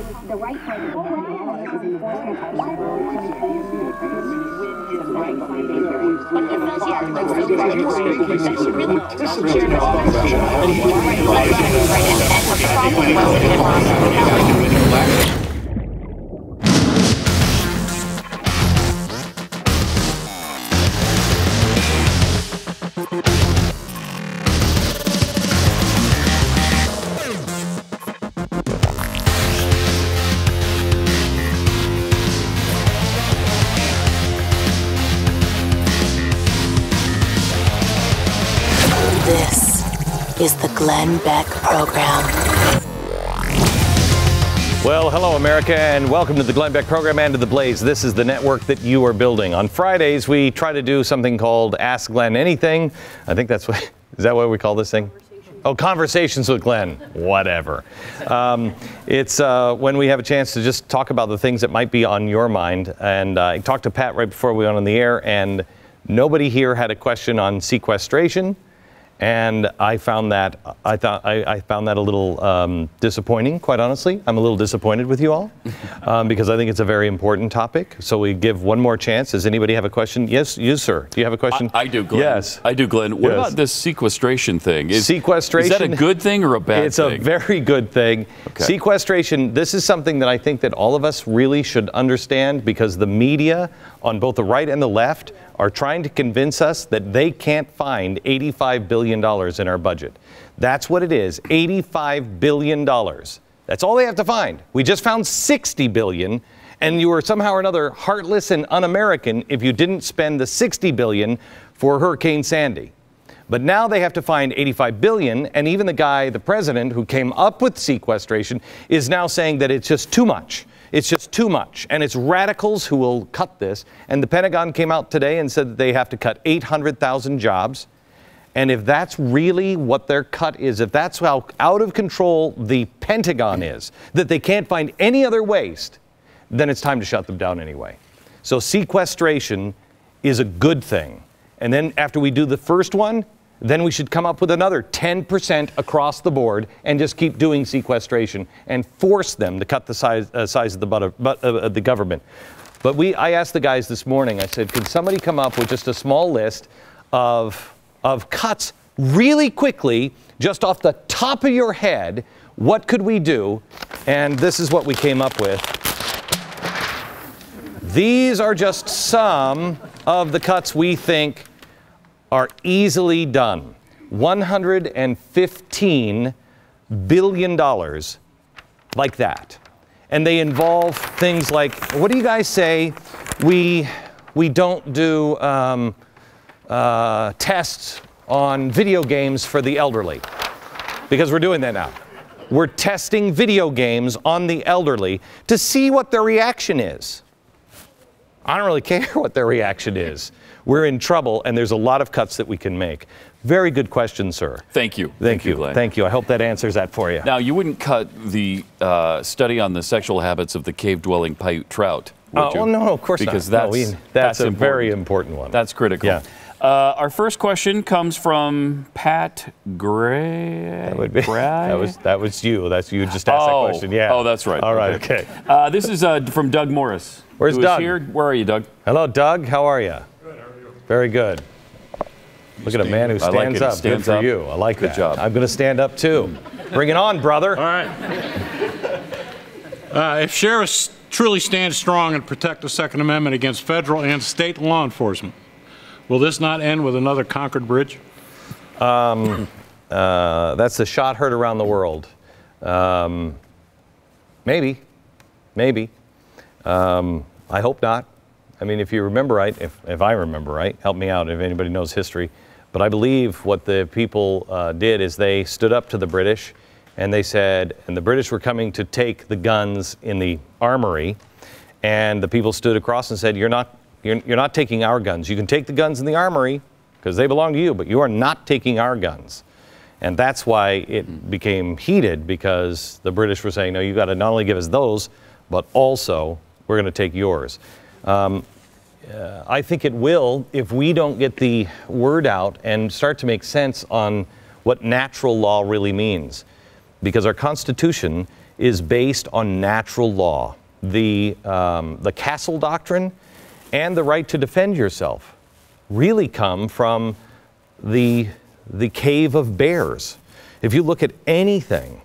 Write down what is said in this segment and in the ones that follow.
the right part of the This is the Glenn Beck Program. Well, hello, America, and welcome to the Glenn Beck Program and to The Blaze. This is the network that you are building. On Fridays, we try to do something called Ask Glenn Anything. I think that's what, is that what we call this thing? Oh, Conversations with Glenn. Whatever. It's when we have a chance to just talk about the things that might be on your mind. And I talked to Pat right before we went on the air, and nobody here had a question on sequestration. And I found that I found that a little disappointing, quite honestly. I'm a little disappointed with you all because I think it's a very important topic. So we give one more chance. Does anybody have a question? Yes, you, sir. Do you have a question? I do, Glenn. Yes, I do, Glenn. What about this sequestration thing? Sequestration. Is that a good thing or a bad thing? It's a very good thing. Okay. Sequestration. This is something that I think that all of us really should understand because the media on both the right and the left are trying to convince us that they can't find $85 billion in our budget. That's what it is, $85 billion. That's all they have to find. We just found $60 billion, and you were somehow or another heartless and un-American if you didn't spend the $60 billion for Hurricane Sandy. But now they have to find $85 billion, and even the president who came up with sequestration is now saying that it's just too much. It's just too much, and it's radicals who will cut this. And the Pentagon came out today and said that they have to cut 800,000 jobs. And if that's really what their cut is, if that's how out of control the Pentagon is, that they can't find any other waste, then it's time to shut them down anyway. So sequestration is a good thing. And then after we do the first one, then we should come up with another 10% across the board and just keep doing sequestration and force them to cut the size of the butt of the government. But I asked the guys this morning, I said, could somebody come up with just a small list of cuts really quickly, just off the top of your head, what could we do? And this is what we came up with. These are just some of the cuts we think are easily done. $115 billion like that. And they involve things like, what do you guys say? We don't do tests on video games for the elderly. Because we're doing that now. We're testing video games on the elderly to see what their reaction is. I don't really care what their reaction is. We're in trouble, and there's a lot of cuts that we can make. Very good question, sir. Thank you. Thank you, Glenn. Thank you. I hope that answers that for you. Now, you wouldn't cut the study on the sexual habits of the cave-dwelling Paiute trout, would you? Oh, no, of course because not. Because that's a very important one. That's critical. Yeah. Our first question comes from Pat Gray. That would be. That was you. That's you just asked that question. Yeah. Oh, that's right. All right. Okay. This is from Doug Morris. Where's Doug? Here. Where are you, Doug? Hello, Doug. How are you? Good. How are you? Very good. Look at a man who stands up. Good for you. I like that. Good job. I'm going to stand up too. Bring it on, brother. All right. If sheriffs truly stand strong and protect the Second Amendment against federal and state law enforcement, will this not end with another Concord Bridge? That's a shot heard around the world. Maybe. I hope not. I mean, if you remember right, if I remember right, help me out if anybody knows history. But I believe what the people did is they stood up to the British and they said, and the British were coming to take the guns in the armory, and the people stood across and said, you're not taking our guns. You can take the guns in the armory because they belong to you, but you are not taking our guns. And that's why it became heated, because the British were saying, no, you got to not only give us those, but also we're going to take yours. I think it will if we don't get the word out and start to make sense on what natural law really means. Because our Constitution is based on natural law. The castle doctrine and the right to defend yourself really come from the cave of bears. If you look at anything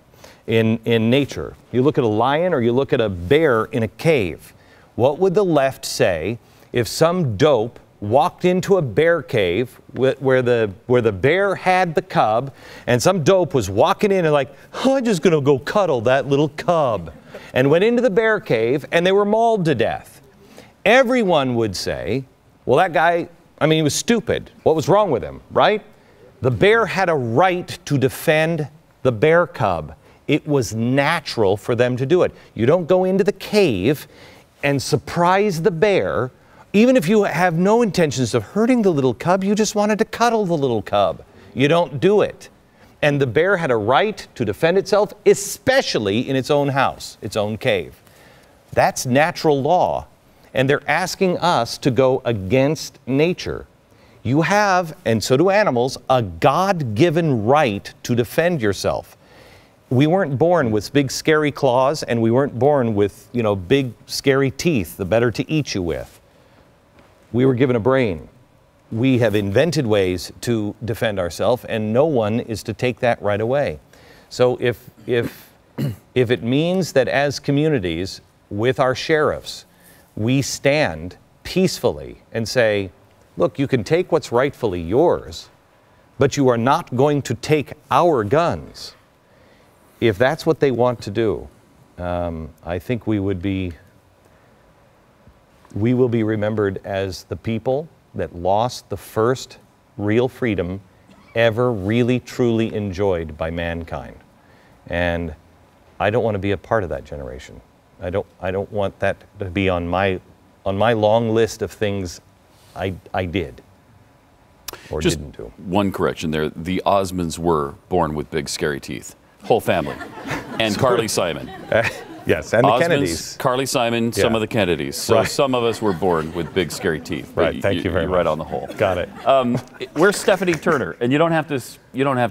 in nature, you look at a lion or you look at a bear in a cave, what would the left say if some dope walked into a bear cave where the bear had the cub, and some dope was walking in and like, oh, I'm just gonna go cuddle that little cub, and went into the bear cave and they were mauled to death? Everyone would say, well, that guy, I mean, he was stupid. What was wrong with him, right? The bear had a right to defend the bear cub. It was natural for them to do it. You don't go into the cave and surprise the bear. Even if you have no intentions of hurting the little cub, you just wanted to cuddle the little cub. You don't do it. And the bear had a right to defend itself, especially in its own house, its own cave. That's natural law. And they're asking us to go against nature. You have, and so do animals, a God-given right to defend yourself. We weren't born with big scary claws, and we weren't born with, big scary teeth, the better to eat you with. We were given a brain. We have invented ways to defend ourselves, and no one is to take that right away. So if it means that as communities, with our sheriffs, we stand peacefully and say, look, you can take what's rightfully yours, but you are not going to take our guns. If that's what they want to do, I think we will be remembered as the people that lost the first real freedom ever really truly enjoyed by mankind. And I don't want to be a part of that generation. I don't want that to be on my long list of things I did or Just didn't do. One correction there. The Osmonds were born with big scary teeth. Whole family. And Carly Simon. Yes, and the Osmonds, Kennedys. Carly Simon, some Yeah. of the Kennedys. So Right. some of us were born with big scary teeth. But Right, thank you very much. Right on the whole. Got it. Where's Stephanie Turner? And you don't have to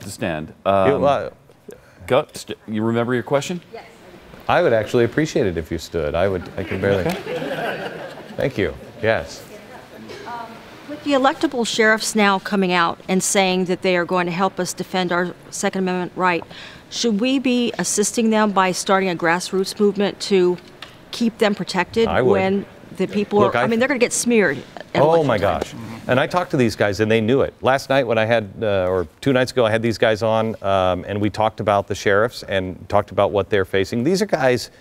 stand. You remember your question? Yes. I would actually appreciate it if you stood. I can barely. Thank you. Yes. With the electable sheriffs now coming out and saying that they are going to help us defend our Second Amendment right, should we be assisting them by starting a grassroots movement to keep them protected I would. when the people Look, are, I mean, they're going to get smeared at Oh election my time. gosh. And I talked to these guys and they knew it. Last night when I had, or 2 nights ago, I had these guys on and we talked about the sheriffs and talked about what they're facing. These are guys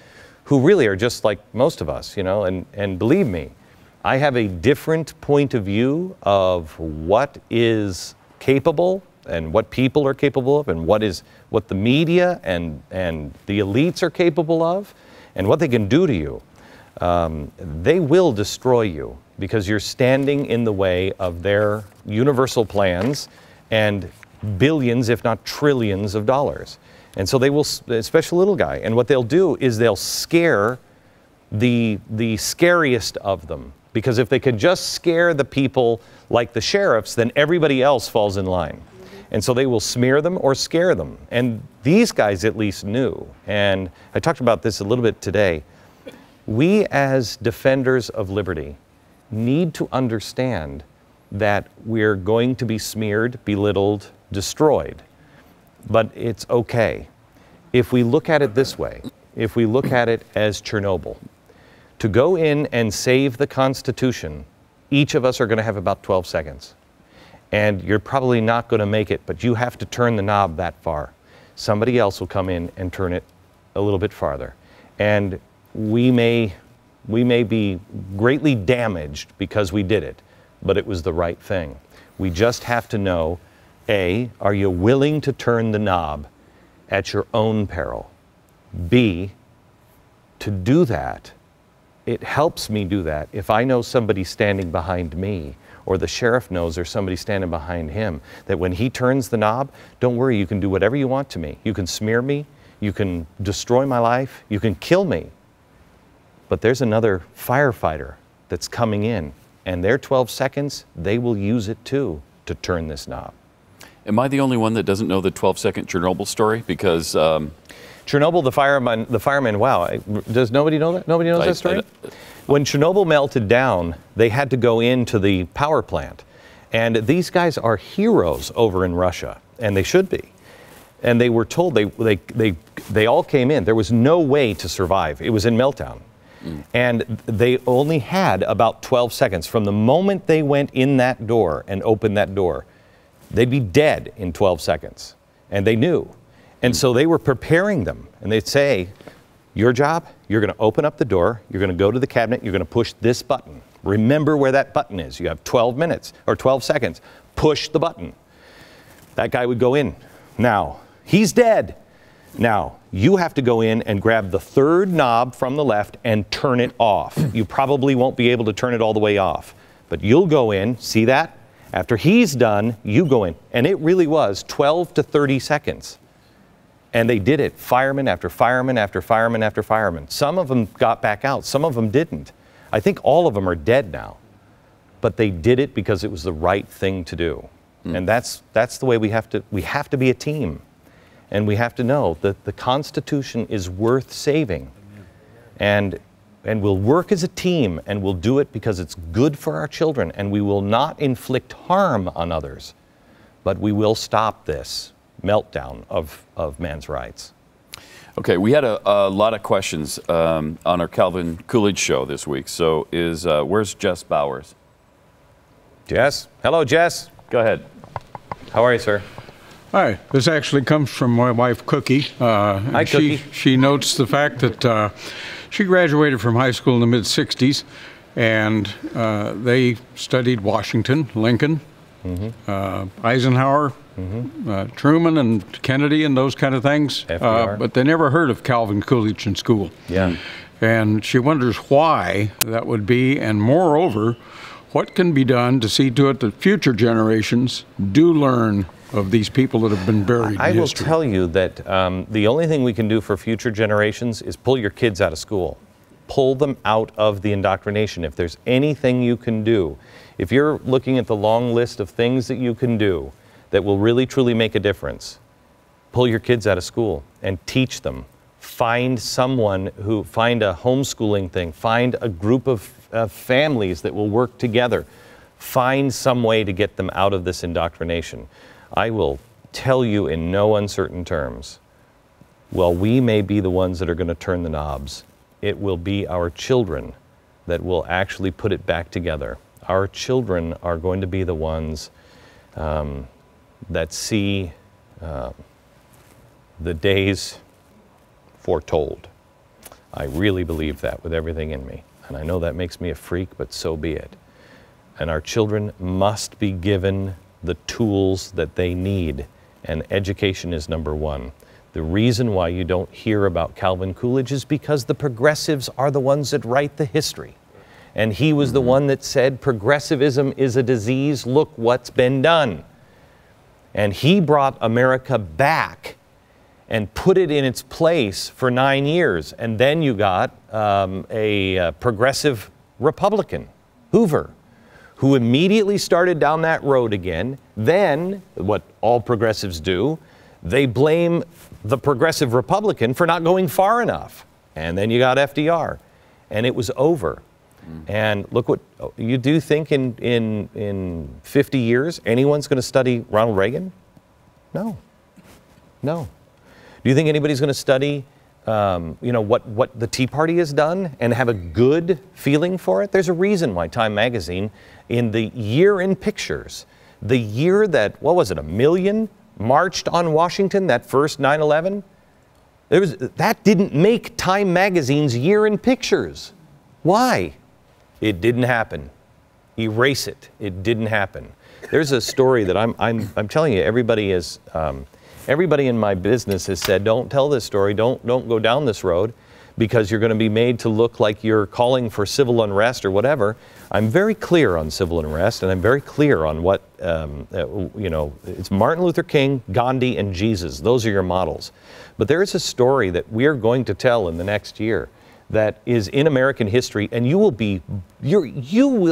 who really are just like most of us, and believe me, I have a different point of view of what is capable and what people are capable of and what the media and the elites are capable of and what they can do to you. They will destroy you because you're standing in the way of their universal plans and billions, if not trillions of dollars. And so they will, especially little guy, and what they'll do is they'll scare the scariest of them. Because if they could just scare the people like the sheriffs, then everybody else falls in line. And so they will smear them or scare them. And these guys at least knew. And I talked about this a little bit today. We as defenders of liberty need to understand that we're going to be smeared, belittled, destroyed. But it's okay. If we look at it this way, if we look at it as Chernobyl, to go in and save the Constitution, each of us are going to have about 12 seconds. And you're probably not going to make it, but you have to turn the knob that far. Somebody else will come in and turn it a little bit farther. And we may be greatly damaged because we did it, but it was the right thing. We just have to know, A, are you willing to turn the knob at your own peril? B, to do that, it helps me do that if I know somebody standing behind me, or the sheriff knows there's somebody standing behind him, that when he turns the knob, don't worry, you can do whatever you want to me. You can smear me, you can destroy my life, you can kill me. But there's another firefighter that's coming in, and their 12 seconds, they will use it too to turn this knob. Am I the only one that doesn't know the 12-second Chernobyl story? Because Chernobyl, the firemen, wow, does nobody know that? Nobody knows that story? When Chernobyl melted down, they had to go into the power plant. And these guys are heroes over in Russia, and they should be. And they were told, they all came in. There was no way to survive. It was in meltdown. And they only had about 12 seconds. From the moment they went in that door and opened that door, they'd be dead in 12 seconds. And they knew. And so they were preparing them. And they'd say, your job, you're going to open up the door, you're going to go to the cabinet, you're going to push this button. Remember where that button is. You have 12 minutes or 12 seconds. Push the button. That guy would go in. Now, he's dead. Now, you have to go in and grab the third knob from the left and turn it off. You probably won't be able to turn it all the way off, but you'll go in, see that? After he's done, you go in. And it really was 12 to 30 seconds. And they did it, fireman after fireman after fireman after fireman. Some of them got back out, some of them didn't. I think all of them are dead now. But they did it because it was the right thing to do. And that's the way we have to be a team. And we have to know that the Constitution is worth saving. And we'll work as a team, and we'll do it because it's good for our children, and we will not inflict harm on others, but we will stop this meltdown of man's rights. Okay, we had a lot of questions on our Calvin Coolidge show this week. So where's Jess Bowers? Jess? Hello, Jess. Go ahead. How are you, sir? Hi, this actually comes from my wife, Cookie. Hi, Cookie. She notes the fact that she graduated from high school in the mid-'60s, and they studied Washington, Lincoln, Eisenhower, Truman, and Kennedy, and those kind of things. But they never heard of Calvin Coolidge in school. Yeah. And she wonders why that would be, and moreover, what can be done to see to it that future generations do learn of these people that have been buried in history. I will tell you that the only thing we can do for future generations is pull your kids out of school. Pull them out of the indoctrination. If there's anything you can do, if you're looking at the long list of things that you can do that will really truly make a difference, pull your kids out of school and teach them. Find someone find a homeschooling thing, find a group of families that will work together. Find some way to get them out of this indoctrination. I will tell you in no uncertain terms, while we may be the ones that are going to turn the knobs, it will be our children that will actually put it back together. Our children are going to be the ones that see the days foretold. I really believe that with everything in me. And I know that makes me a freak, but so be it. And our children must be given the tools that they need, and education is number one. The reason why you don't hear about Calvin Coolidge is because the progressives are the ones that write the history. And he was the one that said, progressivism is a disease, look what's been done. And he brought America back and put it in its place for 9 years. And then you got a progressive Republican, Hoover, who immediately started down that road again. Then, what all progressives do, they blame the progressive Republican for not going far enough. And then you got FDR, and it was over. And look what, you do think in 50 years, anyone's going to study Ronald Reagan? No. No. Do you think anybody's going to study what the Tea Party has done and have a good feeling for it? There's a reason why Time Magazine, in the year in pictures, the year that, what was it, 1 million marched on Washington, that first 9/11, that didn't make Time Magazine's year in pictures. Why? It didn't happen. Erase it. It didn't happen. There's a story that I'm telling you, everybody in my business has said, don't tell this story, don't go down this road, because you're going to be made to look like you're calling for civil unrest or whatever. I'm very clear on civil unrest, and I'm very clear on what, it's Martin Luther King, Gandhi, and Jesus. Those are your models. But there is a story that we are going to tell in the next year that is in American history, and you will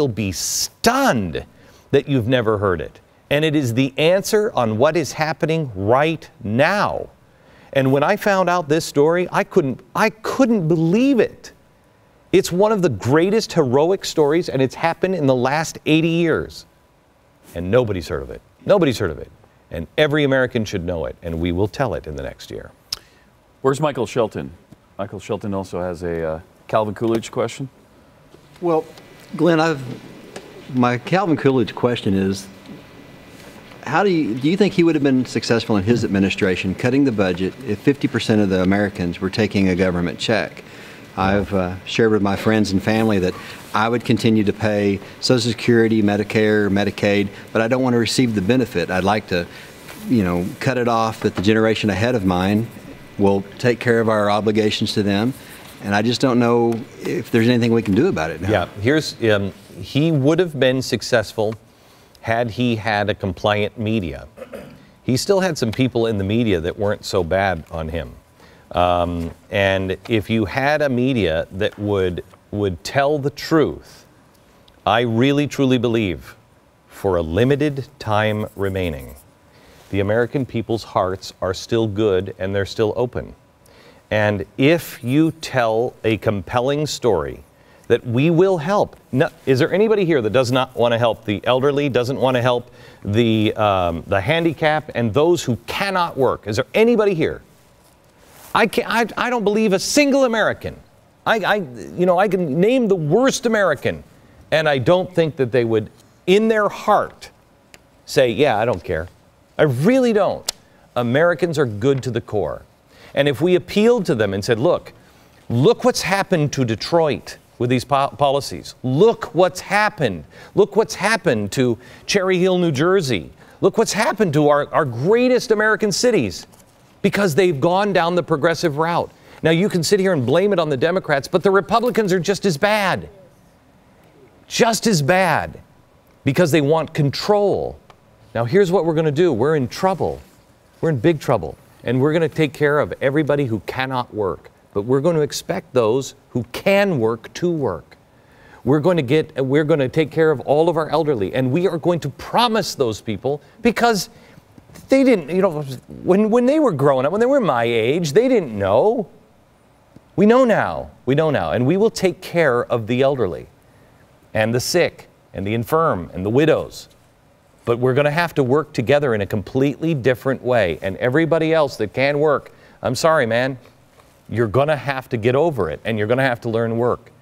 be stunned that you've never heard it. And it is the answer on what is happening right now. And when I found out this story, I couldn't believe it. It's one of the greatest heroic stories, and it's happened in the last 80 years. And nobody's heard of it. Nobody's heard of it. And every American should know it, and we will tell it in the next year. Where's Michael Shelton? Michael Shelton also has a Calvin Coolidge question. Well, Glenn, my Calvin Coolidge question is, do you think he would have been successful in his administration cutting the budget if 50% of the Americans were taking a government check? I've shared with my friends and family that I would continue to pay Social Security, Medicare, Medicaid, but I don't want to receive the benefit. I'd like to, cut it off, that the generation ahead of mine will take care of our obligations to them. And I just don't know if there's anything we can do about it now. Yeah, he would have been successful had he had a compliant media. He still had some people in the media that weren't so bad on him. And if you had a media that would tell the truth, I really truly believe, for a limited time remaining, the American people's hearts are still good and they're still open. And if you tell a compelling story that we will help. No, is there anybody here that does not want to help the elderly, doesn't want to help the handicapped, and those who cannot work? Is there anybody here? I don't believe a single American. I can name the worst American, and I don't think that they would, in their heart, say, yeah, I don't care. I really don't. Americans are good to the core. And if we appealed to them and said, look what's happened to Detroit with these policies. Look what's happened. Look what's happened to Cherry Hill, New Jersey. Look what's happened to our greatest American cities, because they've gone down the progressive route. Now, you can sit here and blame it on the Democrats, but the Republicans are just as bad. Just as bad, because they want control. Now, here's what we're going to do. We're in trouble. We're in big trouble. And we're going to take care of everybody who cannot work. But we're going to expect those who can work to work. We're going to take care of all of our elderly. And we are going to promise those people, because they didn't, when they were growing up, when they were my age, they didn't know. We know now. We know now. And we will take care of the elderly and the sick and the infirm and the widows. But we're going to have to work together in a completely different way. And everybody else that can work, I'm sorry, man, you're going to have to get over it, and you're going to have to learn work.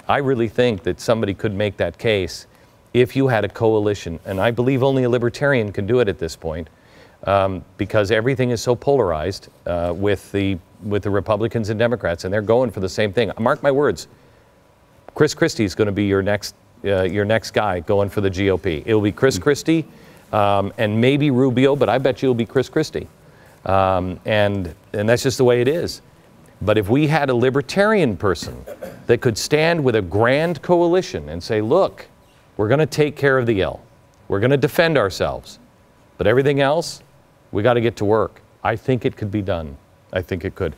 I really think that somebody could make that case if you had a coalition. And I believe only a libertarian can do it at this point, because everything is so polarized with the Republicans and Democrats, and they're going for the same thing. Mark my words, Chris Christie is going to be your next guy going for the GOP. It'll be Chris Christie and maybe Rubio, but I bet you it'll be Chris Christie. And that's just the way it is. But if we had a libertarian person that could stand with a grand coalition and say, look, we're going to take care of the ill. We're going to defend ourselves. But everything else, we got to get to work. I think it could be done. I think it could.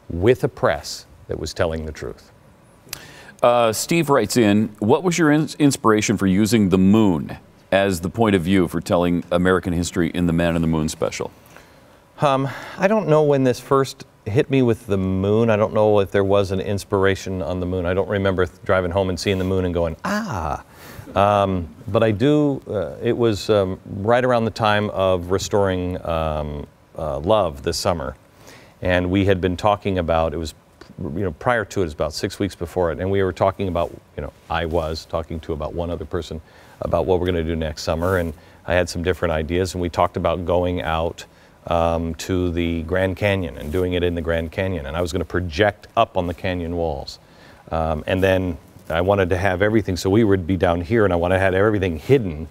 With a press that was telling the truth. Steve writes in, what was your inspiration for using the moon as the point of view for telling American history in the Man on the Moon special? I don't know when this first hit me with the moon. I don't know if there was an inspiration on the moon. I don't remember driving home and seeing the moon and going, ah. But I do, it was right around the time of restoring Love this summer. And we had been talking about, it was, prior to it, it was about 6 weeks before it, and we were talking about, I was talking to about one other person about what we're going to do next summer, and I had some different ideas, and we talked about going out to the Grand Canyon and doing it in the Grand Canyon, and I was going to project up on the canyon walls. And then I wanted to have everything, so we would be down here, and I wanted to have everything hidden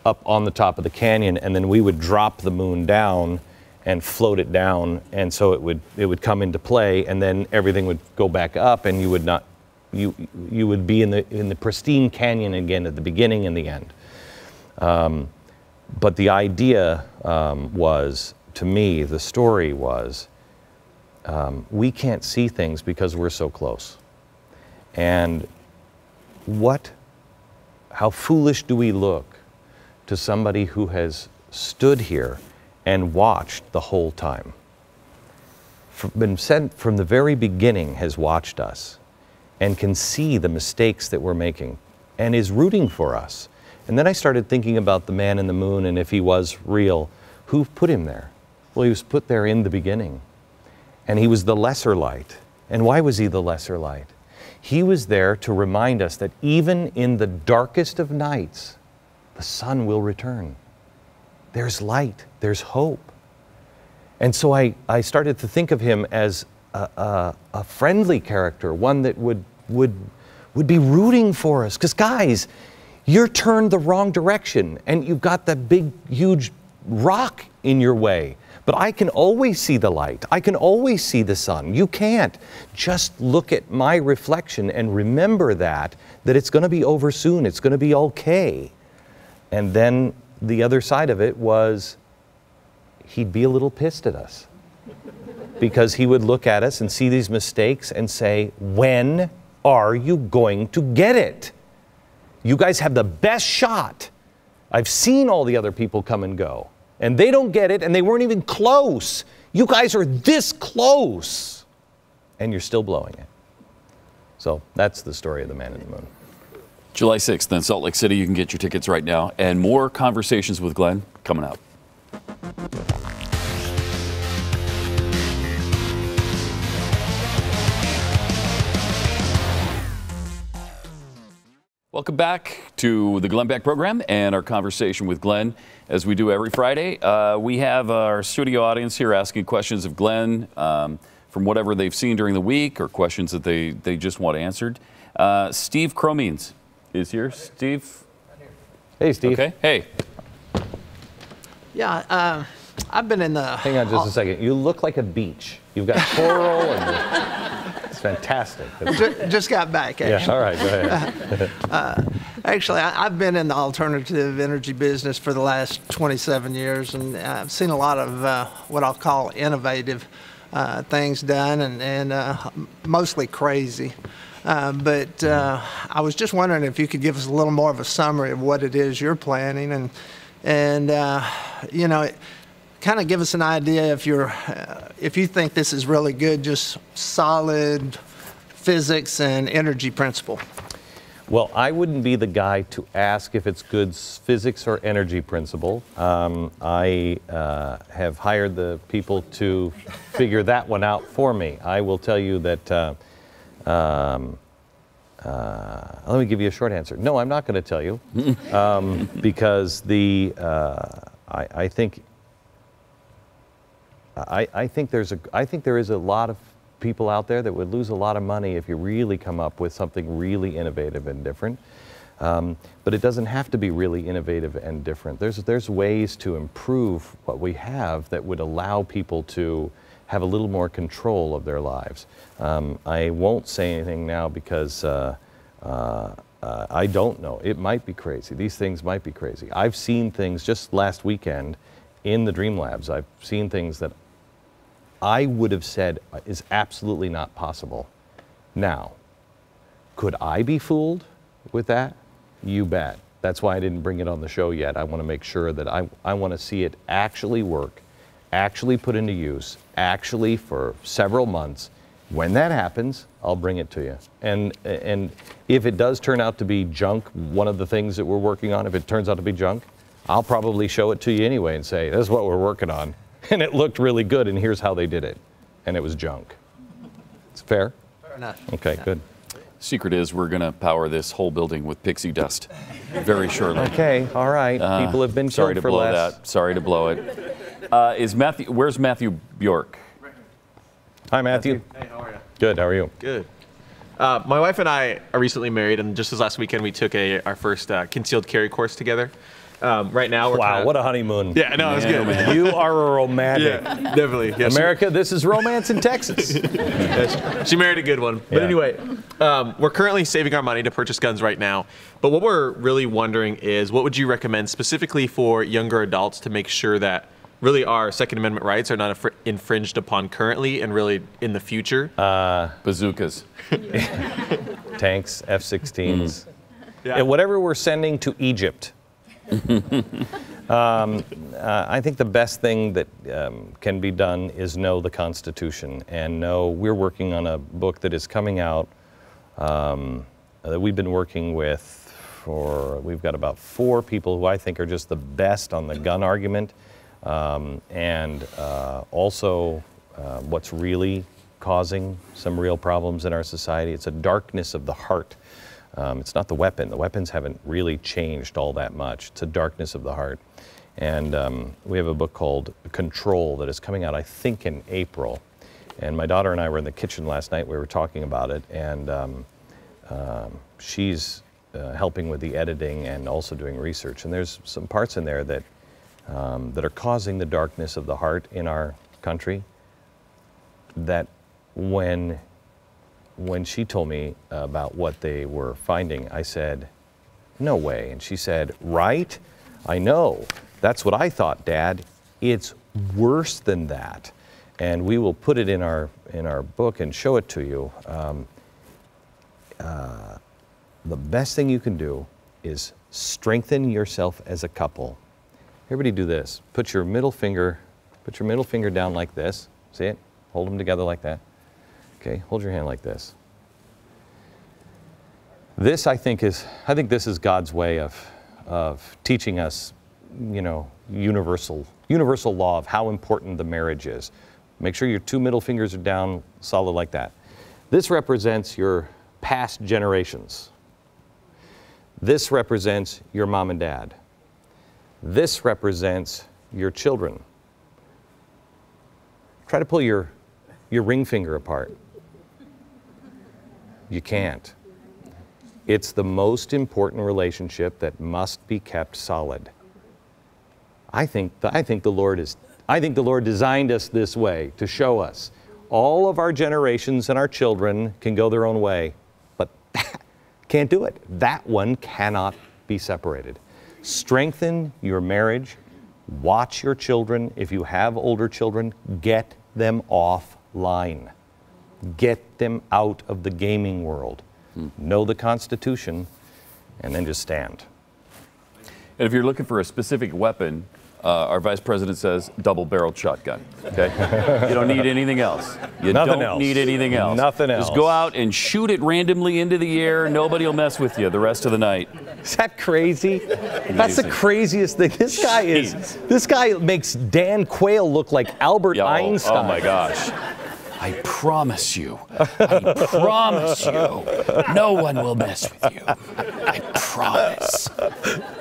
up on the top of the canyon, and then we would drop the moon down and float it down, and so it would come into play, and then everything would go back up, and you would be in the pristine canyon again at the beginning and the end. But the idea was, to me, the story was, we can't see things because we're so close. And how foolish do we look to somebody who has stood here and watched the whole time? been sent from the very beginning, has watched us and can see the mistakes that we're making and is rooting for us. And then I started thinking about the man in the moon, and if he was real, who put him there? Well, he was put there in the beginning. And he was the lesser light. And why was he the lesser light? He was there to remind us that even in the darkest of nights, the sun will return. There's light, there's hope. And so I started to think of him as a friendly character, one that would be rooting for us. Because guys, you're turned the wrong direction and you've got that big, huge rock in your way. But I can always see the light. I can always see the sun. You can't. Just look at my reflection and remember that it's going to be over soon. It's going to be okay. And then the other side of it was he'd be a little pissed at us because he would look at us and see these mistakes and say, when are you going to get it? You guys have the best shot. I've seen all the other people come and go. And they don't get it, and they weren't even close. You guys are this close, and you're still blowing it. So that's the story of the man in the moon. July 6th in Salt Lake City. You can get your tickets right now. And more conversations with Glenn coming up. Welcome back to the Glenn Beck program and our conversation with Glenn, as we do every Friday. We have our studio audience here asking questions of Glenn from whatever they've seen during the week or questions that they just want answered. Steve Cromines is here. Steve? Hey, Steve. Okay. Hey. Yeah, I've been in the... Hang on just a second. You look like a beach. You've got coral and... It's fantastic. Just got back, actually. Yeah, all right, go ahead. Actually, I've been in the alternative energy business for the last 27 years, and I've seen a lot of what I'll call innovative things done, and mostly crazy. But I was just wondering if you could give us a little more of a summary of what it is you're planning, and you know, kind of give us an idea if you think this is really good, just solid physics and energy principle. Well, I wouldn't be the guy to ask if it's good physics or energy principle. I have hired the people to figure that one out for me. I will tell you that, let me give you a short answer. No, I'm not going to tell you because I think there is a lot of people out there that would lose a lot of money if you really come up with something really innovative and different. But it doesn't have to be really innovative and different. There's ways to improve what we have that would allow people to have a little more control of their lives. I won't say anything now because I don't know. It might be crazy. These things might be crazy. I've seen things just last weekend in the Dream Labs. I've seen things that I would have said is absolutely not possible. Now, could I be fooled with that? You bet. That's why I didn't bring it on the show yet. I want to make sure that I want to see it actually work, actually put into use, actually for several months. When that happens, I'll bring it to you. And if it does turn out to be junk, one of the things that we're working on, if it turns out to be junk, I'll probably show it to you anyway and say, this is what we're working on. And it looked really good, and here's how they did it. And it was junk. It's fair? Fair enough. Okay, good. Secret is we're going to power this whole building with pixie dust very shortly. Okay, all right. People have been sorry killed to for blow less. that. Sorry to blow it. Where's Matthew Bjork? Hi, Matthew. Hey, how are you? Good, how are you? Good. My wife and I are recently married, and just this last weekend we took our first concealed carry course together. Right now, we're what a honeymoon. Yeah, no, it's good. Man. You are a romantic. Yeah, definitely. Yeah, America, this is romance in Texas. she married a good one. But Yeah. anyway, we're currently saving our money to purchase guns right now. But what we're really wondering is, what would you recommend specifically for younger adults to make sure that really our Second Amendment rights are not infringed upon currently and really in the future? Bazookas. Tanks, F-16s. Yeah. And whatever we're sending to Egypt. I think the best thing that can be done is know the Constitution and know we're working on a book that is coming out that we've been working with we've got about 4 people who I think are just the best on the gun argument and also what's really causing some real problems in our society. It's a darkness of the heart. It's not the weapon. The weapons haven't really changed all that much. It's a darkness of the heart. And we have a book called Control that is coming out, I think, in April. And my daughter and I were in the kitchen last night. We were talking about it. And she's helping with the editing and also doing research. And there's some parts in there that, that are causing the darkness of the heart in our country that when she told me about what they were finding, I said, no way. And she said, right? I know. That's what I thought, Dad. It's worse than that. And we will put it in our book and show it to you. The best thing you can do is strengthen yourself as a couple. Everybody do this. Put your middle finger down like this. See it? Hold them together like that. Okay, hold your hand like this. This, I think this is God's way of teaching us, you know, universal law of how important the marriage is. Make sure your 2 middle fingers are down solid like that. This represents your past generations. This represents your mom and dad. This represents your children. Try to pull your ring finger apart. You can't. It's the most important relationship that must be kept solid. I think the Lord designed us this way to show us all of our generations and our children can go their own way, but that can't do it. That one cannot be separated. Strengthen your marriage. Watch your children. If you have older children, get them offline. Get them out of the gaming world. Know the Constitution, and then just stand. And if you're looking for a specific weapon, our vice president says double-barreled shotgun. Okay, you don't need anything else. You don't need anything else. Nothing else. Just go out and shoot it randomly into the air. Nobody will mess with you the rest of the night. Is that crazy? That's the craziest thing. This guy makes Dan Quayle look like Albert Einstein. Oh my gosh. I promise you, no one will mess with you. I promise.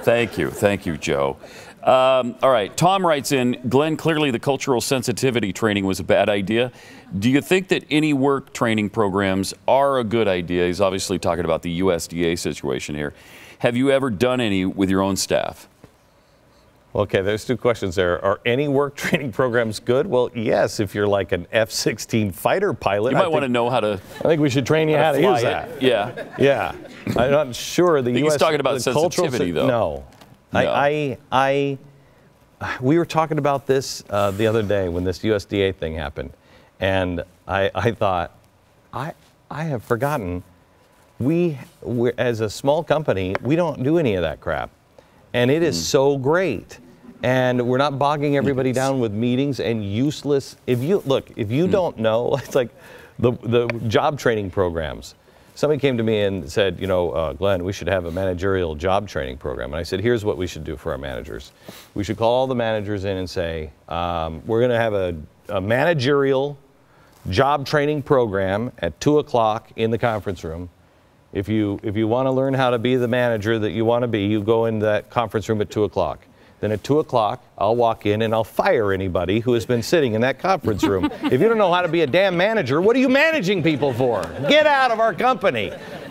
Thank you, Joe. All right, Tom writes in, Glenn, clearly the cultural sensitivity training was a bad idea. Do you think that any work training programs are a good idea? He's obviously talking about the USDA situation here. Have you ever done any with your own staff? Okay, there's 2 questions there. Are any work training programs good? Well, yes, if you're like an F-16 fighter pilot. You might want to know how to. I think we should train you how to use that. Yeah. Yeah. I'm not sure the U.S. He's talking about sensitivity, though. No. We were talking about this the other day when this USDA thing happened, and I thought, I have forgotten. We're, as a small company, we don't do any of that crap. And it is so great. And we're not bogging everybody down with meetings and useless. If you don't know, it's like the job training programs. Somebody came to me and said, you know, Glenn, we should have a managerial job training program. And I said, here's what we should do for our managers. We should call all the managers in and say, we're going to have a managerial job training program at 2 o'clock in the conference room. If you want to learn how to be the manager that you want to be, you go in that conference room at 2 o'clock. Then at 2 o'clock, I'll walk in and I'll fire anybody who has been sitting in that conference room. If you don't know how to be a damn manager, what are you managing people for? Get out of our company.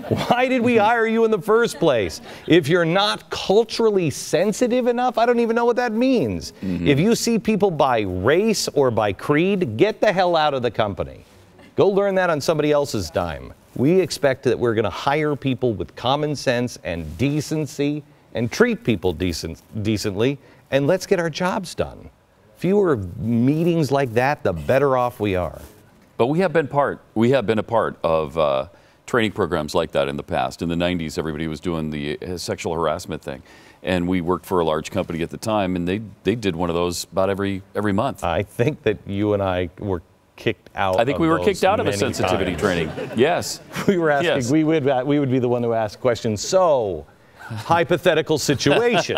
Why did we hire you in the first place? If you're not culturally sensitive enough, I don't even know what that means. If you see people by race or by creed, get the hell out of the company. Go learn that on somebody else's dime. We expect that we're going to hire people with common sense and decency and treat people decently, and let's get our jobs done. Fewer meetings like that, the better off we are. But we have been a part of training programs like that in the past. In the 90s, everybody was doing the sexual harassment thing. And we worked for a large company at the time, and they did one of those about every month. I think that you and I were kicked out. I think we were kicked out of a sensitivity training. Yes. We were asking, yes. we would be the one who asked questions. So, hypothetical situation.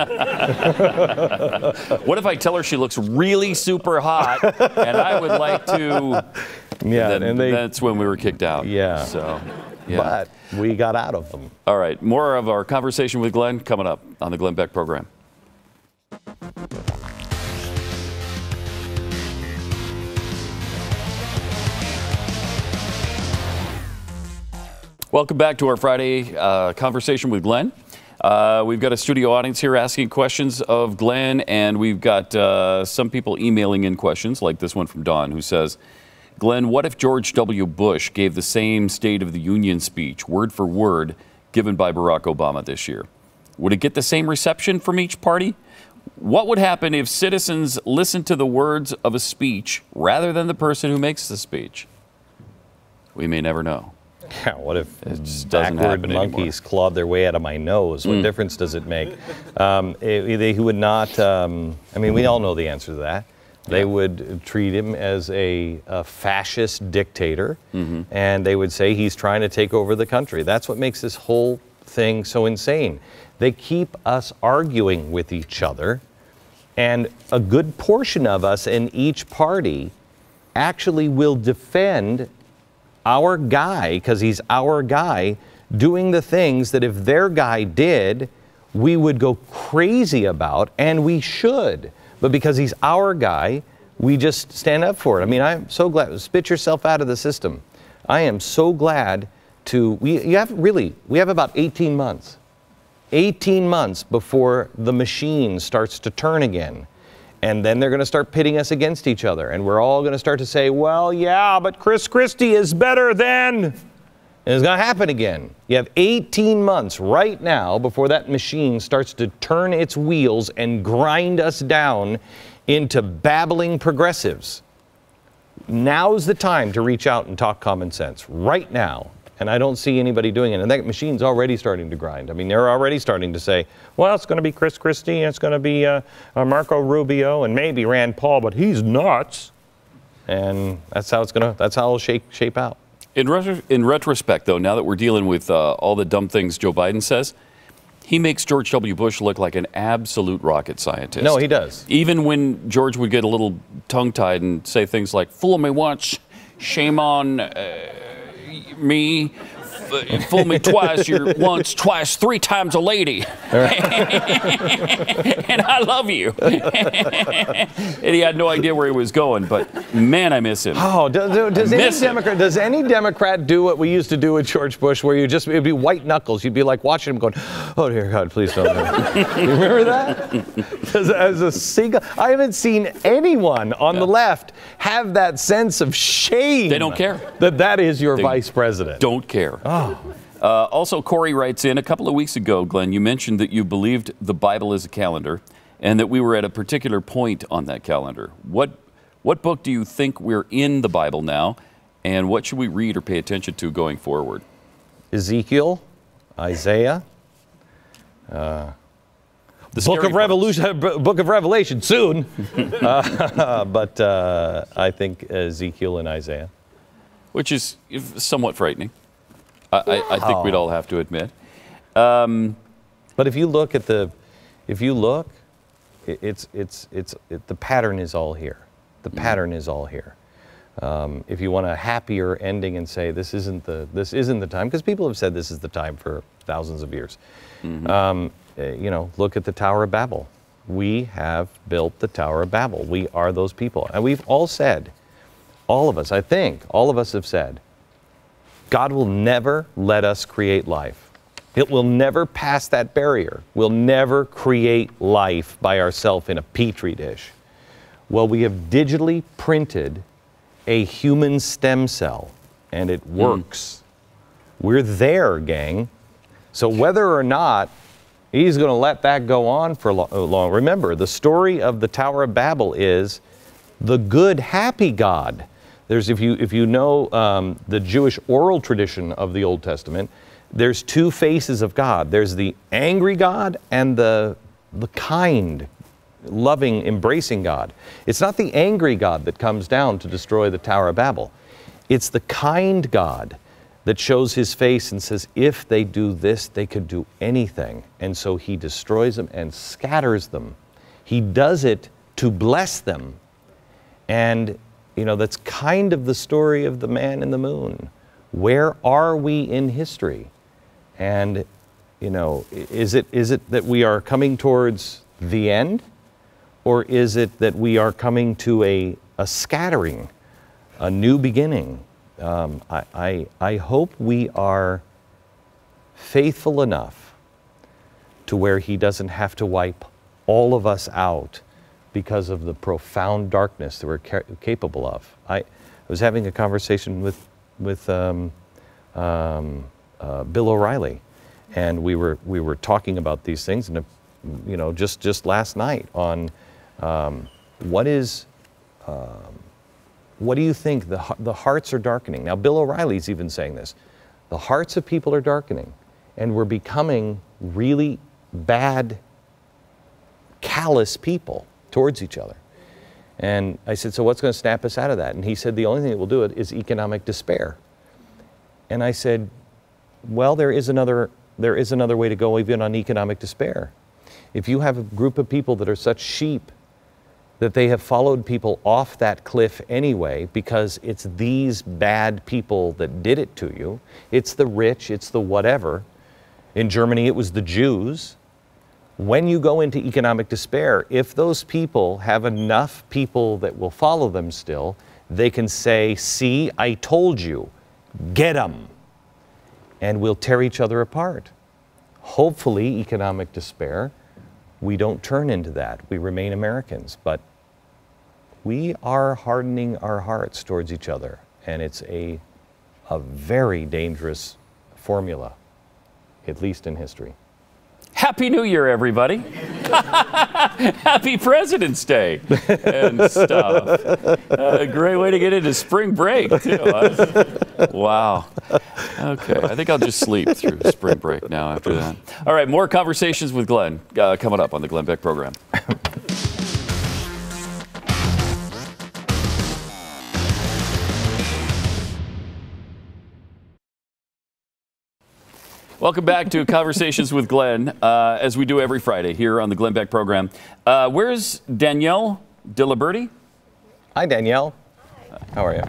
What if I tell her she looks really super hot and I would like to... Yeah, and that's when we were kicked out. Yeah. So, yeah. But we got out of them. All right, more of our conversation with Glenn coming up on the Glenn Beck program. Welcome back to our Friday conversation with Glenn. We've got a studio audience here asking questions of Glenn, and we've got some people emailing in questions, like this one from Don, who says, Glenn, what if George W. Bush gave the same State of the Union speech, word for word, given by Barack Obama this year? Would it get the same reception from each party? What would happen if citizens listened to the words of a speech rather than the person who makes the speech? We may never know. Yeah, what if backward monkeys clawed their way out of my nose? What difference does it make? They would not, I mean, we all know the answer to that. They would treat him as a fascist dictator, and they would say he's trying to take over the country. That's what makes this whole thing so insane. They keep us arguing with each other, and a good portion of us in each party actually will defend our guy, because he's our guy, doing the things that if their guy did, we would go crazy about, and we should. But because he's our guy, we just stand up for it. I mean, I'm so glad. Spit yourself out of the system. I am so glad to. We have about 18 months. 18 months before the machine starts to turn again. And then they're going to start pitting us against each other. And we're all going to start to say, well, yeah, but Chris Christie is better than. And it's going to happen again. You have 18 months right now before that machine starts to turn its wheels and grind us down into babbling progressives. Now's the time to reach out and talk common sense. Right now. And I don't see anybody doing it. And that machine's already starting to grind. I mean, they're already starting to say, well, it's going to be Chris Christie, and it's going to be Marco Rubio, and maybe Rand Paul, but he's nuts. And that's how it'll shape out. In retrospect, though, now that we're dealing with all the dumb things Joe Biden says, he makes George W. Bush look like an absolute rocket scientist. No, he does. Even when George would get a little tongue-tied and say things like, fool me once, shame on me, fool me twice, you're once, twice, 3 times a lady. And I love you. And he had no idea where he was going, but man, I miss him. Oh, does any Democrat do what we used to do with George Bush, where it'd be white knuckles? You'd be like watching him going, oh dear God, please don't. You remember that? As a single, I haven't seen anyone on the left have that sense of shame. They don't care. That is your vice president. Don't care. Oh. Also, Corey writes in, a couple of weeks ago, Glenn, you mentioned that you believed the Bible is a calendar and that we were at a particular point on that calendar. What book do you think we're in the Bible now, and what should we read or pay attention to going forward? Ezekiel, Isaiah, Book of Revelation soon, but I think Ezekiel and Isaiah. Which is somewhat frightening. I think we'd all have to admit. But if you look at the pattern is all here. The pattern is all here. If you want a happier ending and say this isn't the time, because people have said this is the time for thousands of years. Look at the Tower of Babel. We have built the Tower of Babel. We are those people, and we've all said, all of us, I think, all of us have said, God will never let us create life. It will never pass that barrier. We'll never create life by ourselves in a petri dish. Well, we have digitally printed a human stem cell, and it works. We're there, gang. So whether or not he's going to let that go on for long, remember, the story of the Tower of Babel is the good, happy God if you know the Jewish oral tradition of the Old Testament, there's two faces of God. There's the angry God and the kind, loving, embracing God. It's not the angry God that comes down to destroy the Tower of Babel. It's the kind God that shows his face and says, if they do this, they could do anything. And so he destroys them and scatters them. He does it to bless them. And, you know, that's kind of the story of the man in the moon. Where are we in history? And, you know, is it that we are coming towards the end? Or is it that we are coming to a scattering, a new beginning? I hope we are faithful enough to where he doesn't have to wipe all of us out because of the profound darkness that we're capable of. I was having a conversation with Bill O'Reilly, and we were talking about these things, and you know, just last night on what do you think the hearts are darkening? Now, Bill O'Reilly's even saying this. The hearts of people are darkening, and we're becoming really bad, callous people towards each other. And I said, so what's going to snap us out of that? And he said, the only thing that will do it is economic despair. And I said, well, there is another way to go even on economic despair. If you have a group of people that are such sheep that they have followed people off that cliff anyway because it's these bad people that did it to you. It's the rich, it's the whatever. In Germany, it was the Jews. When you go into economic despair, if those people have enough people that will follow them still, they can say, see, I told you, get them. And we'll tear each other apart. Hopefully, economic despair, we don't turn into that. We remain Americans, but we are hardening our hearts towards each other, and it's a very dangerous formula, at least in history. Happy New Year, everybody. Happy President's Day and stuff. A great way to get into spring break, too. Wow. Okay, I think I'll just sleep through spring break now after that. All right, more conversations with Glenn coming up on the Glenn Beck program. Welcome back to Conversations with Glenn, as we do every Friday here on the Glenn Beck program. Where's Danielle Diliberti? Hi, Danielle. Hi. How are you?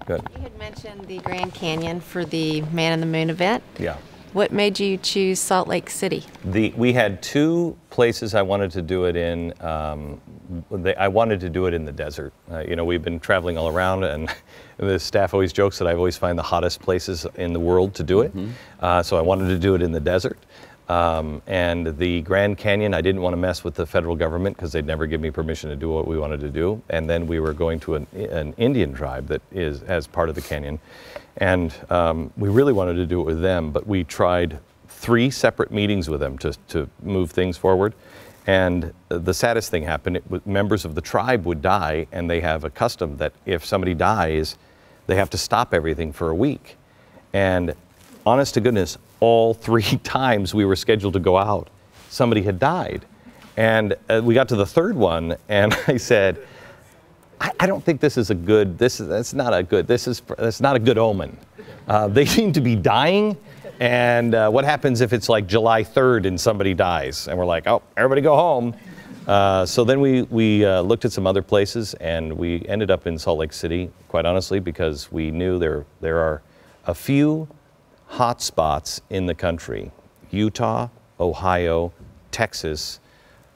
Good. You had mentioned the Grand Canyon for the Man in the Moon event. Yeah. What made you choose Salt Lake City? We had two places I wanted to do it in. I wanted to do it in the desert. You know, we've been traveling all around, and the staff always jokes that I always find the hottest places in the world to do it. Mm-hmm. So I wanted to do it in the desert. And the Grand Canyon, I didn't want to mess with the federal government because they'd never give me permission to do what we wanted to do. And then we were going to an Indian tribe that is as part of the canyon. And we really wanted to do it with them, but we tried 3 separate meetings with them to move things forward. And the saddest thing happened, members of the tribe would die, and they have a custom that if somebody dies, they have to stop everything for a week. And honest to goodness, all 3 times we were scheduled to go out, somebody had died. And we got to the 3rd one, and I said, I don't think this is a good, that's not a good omen. They seem to be dying, and what happens if it's like July 3rd and somebody dies? And we're like, oh, everybody go home. So then we looked at some other places, and we ended up in Salt Lake City, quite honestly, because we knew there are a few hot spots in the country: Utah, Ohio, Texas,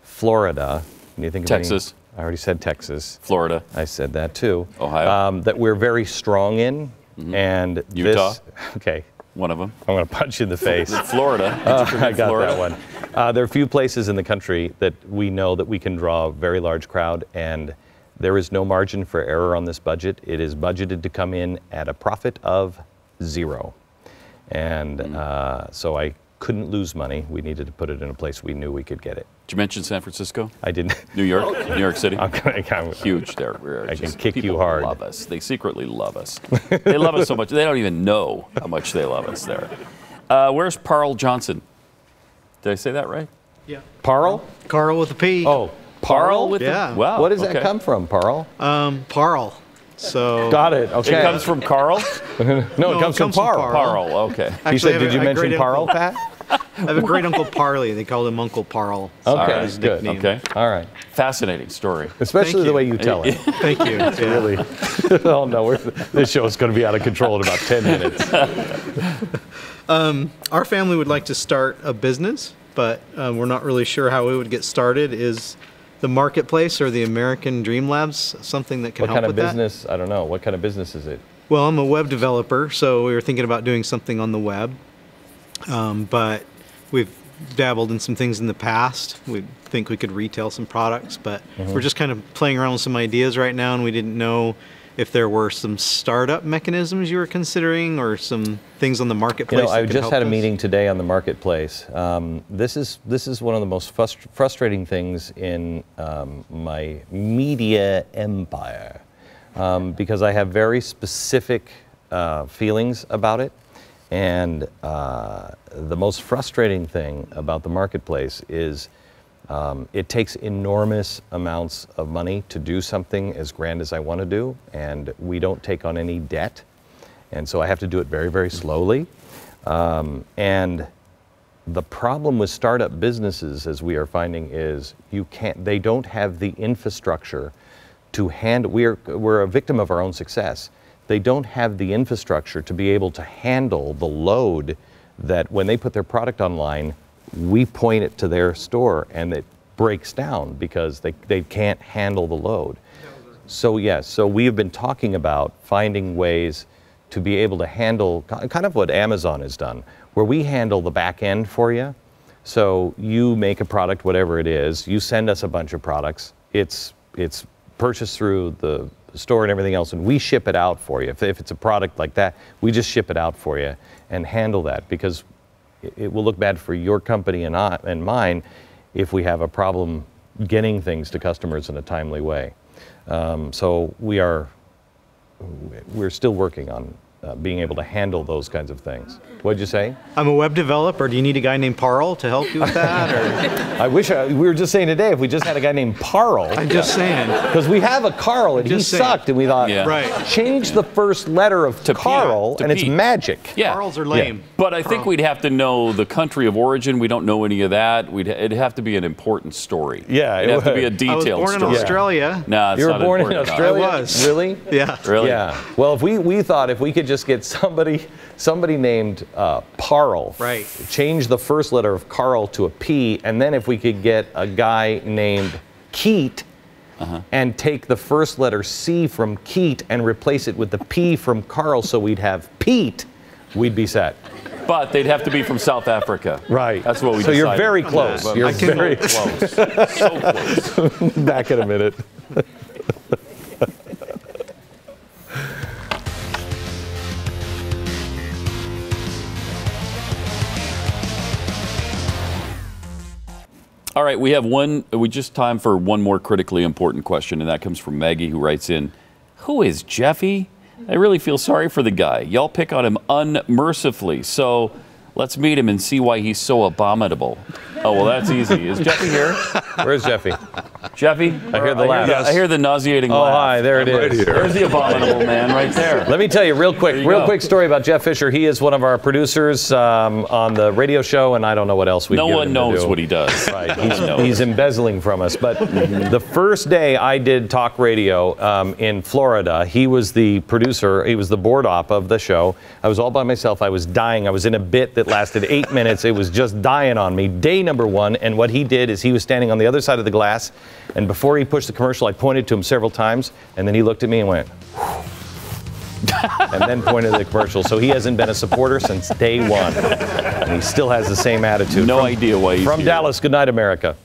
Florida. Can you think of Texas. I already said Texas. Florida. I said that too. Ohio. That we're very strong in. Mm-hmm. And Utah. Okay. One of them. I'm going to punch you in the face. Florida. I got Florida? that one. There are a few places in the country that we know that we can draw a very large crowd, and there is no margin for error on this budget. It is budgeted to come in at a profit of 0. And so I couldn't lose money. We needed to put it in a place we knew we could get it. Did you mention San Francisco? I didn't. New York? New York City? I'm huge there. I can kick you hard. People love us. They secretly love us. They love us so much. They don't even know how much they love us there. Where's Parl Johnson? Did I say that right? Yeah. Parl? Carl with a P. Oh, Parl with Yeah. Wow. What does that come from, Parl? Parl. So. Got it. Okay. It comes from Carl? No, it comes from Parl. Parl, okay. He Actually, said, did you mention Parl, Pat? I have a great uncle Parley. They called him Uncle Parl. So Okay, that was his good. nickname. Okay. All right. Fascinating story. Especially the way you tell it. Thank you. Yeah. Really. Oh, no. This show is going to be out of control in about 10 minutes. Our family would like to start a business, but we're not really sure how we would get started. Is the marketplace or the American Dream Labs something that can What help kind of with that? business? I don't know. What kind of business is it? Well, I'm a web developer, so we were thinking about doing something on the web. But we've dabbled in some things in the past. We think we could retail some products, but we're just kind of playing around with some ideas right now, and we didn't know if there were some startup mechanisms you were considering or some things on the marketplace. You know, that I could just help had a us. meeting today on the marketplace. This is one of the most frustrating things in my media empire because I have very specific feelings about it. And the most frustrating thing about the marketplace is it takes enormous amounts of money to do something as grand as I want to do, and we don't take on any debt. And so I have to do it very, very slowly. And the problem with startup businesses, as we are finding, is they don't have the infrastructure to handle. We're a victim of our own success. They don't have the infrastructure to be able to handle the load that when they put their product online, we point it to their store and it breaks down because they can't handle the load. So yes, so we have been talking about finding ways to be able to handle kind of what Amazon has done, where we handle the back end for you. So you make a product, whatever it is, you send us a bunch of products, it's purchased through the store and everything else, and we ship it out for you. If it's a product like that, we just ship it out for you and handle that, because it will look bad for your company and mine if we have a problem getting things to customers in a timely way. So we're still working on being able to handle those kinds of things. What'd you say? I'm a web developer. Do you need a guy named Parl to help you with that? Or? I wish we were just saying today if we just had a guy named Parl. I'm just saying. Because we have a Carl and he sucked, and we thought, Right. change the first letter of Carl and it's magic. Yeah. Carls are lame. Yeah. But I think we'd have to know the country of origin. We don't know any of that. It'd have to be an important story. Yeah, it'd have to be a would. detailed I was born story. in Australia. Nah, it's You were not born in important enough. Australia? I was. Really? Yeah. Really? Yeah. Well, if we thought if we could just get somebody named Parl, Right. change the first letter of Carl to a P, and then if we could get a guy named Keat and take the first letter C from Keat and replace it with the P from Carl, so we'd have Pete, we'd be set. But they'd have to be from South Africa. Right. That's what we So decided. you're very close. But You're so very close. So close. Back in a minute. All right, we just time for one more critically important question, and that comes from Maggie, who writes in, who is Jeffy? I really feel sorry for the guy. Y'all pick on him unmercifully, so let's meet him and see why he's so abominable. Oh, well, that's easy. Is Jeffy here? Where's Jeffy? Jeffy? I hear the laugh. I hear the nauseating Oh, laugh. hi, there it is. Right here. There's the abominable man right there. Let me tell you real go. quick story about Jeff Fisher. He is one of our producers on the radio show, and I don't know what else we No one knows what he does. Right, he's embezzling from us. But the first day I did talk radio in Florida, he was the producer. He was the board op of the show. I was all by myself. I was dying. I was in a bit that lasted 8 minutes. It was just dying on me. Day number one, and what he did is he was standing on the other side of the glass, and before he pushed the commercial, I pointed to him several times, and then he looked at me and went, and then pointed at the commercial. So he hasn't been a supporter since day one, and he still has the same attitude. No idea why he's From here. Dallas, good night, America.